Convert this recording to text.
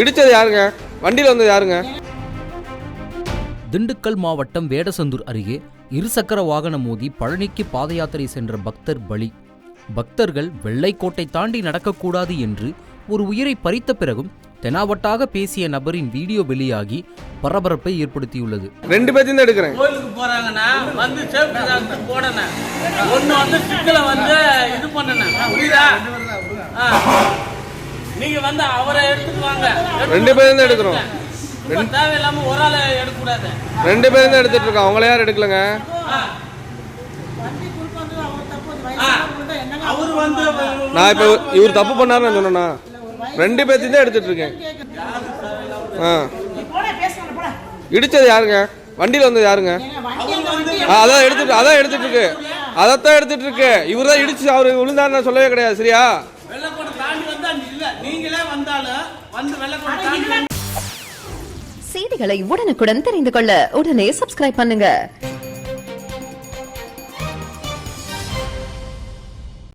இடிச்சது யாருங்க? வண்டியில வந்தது யாருங்க? திண்டுக்கல் மாவட்டம் வேடசந்தூர் அருகே இருசக்கர வாகனம் மோதி பழனிக்கு பாத யாத்திரை சென்ற பக்தர் பலி. பக்தர்கள் வெள்ளைக்கோட்டை தாண்டி நடக்கக்கூடாது என்று ஒரு உயிரை பறித்த பிறகும் தெனாவட்டாக பேசிய நபரின் வீடியோ வெளியாகி பரபரப்பை ஏற்படுத்தியுள்ளது. 2 பேத்தையும் எடுக்கிறேன். கோயிலுக்கு போறாங்கன்னா வந்து சேஃப்டி போடணும். ஒண்ணு வந்து சிக்கல வந்து இது பண்ணணும். புரியுதா? நீங்க வந்து அவரை எடுத்துட்டு வாங்க. 2 பேரும் எடுக்கிறோம். தேவையில்லாம ஒரு ஆளை எடுக்க கூடாது. 2 பேரும் தான் எடுத்துட்டு இருக்கோம். அவங்கள யாரும் எடுக்கலங்க. அவரு வந்து நான் இப்ப இவர் தப்பு பண்ணாருன்னு சொன்னா 2 பேத்தையும் தான் எடுத்துட்டு இருக்கேன். இடிச்சது யாருங்க? வண்டியில வந்தது யாருங்க? அதான் எடுத்துட்டு இருக்கு. அதைத்தான் எடுத்துட்டு இருக்கு. இவர் தான் இடிச்சு அவரு விழுந்தாரு நான் சொல்லவே கிடையாது. சரியா? வெள்ளக்கோட்டை தாண்டி வந்தா இல்ல, நீங்களே வந்தாலும் வந்து வெள்ளக்கோட்டை தாண்டி. செய்திகளை உடனுக்குடன் தெரிந்து கொள்ள உடனே சப்ஸ்கிரைப் பண்ணுங்க.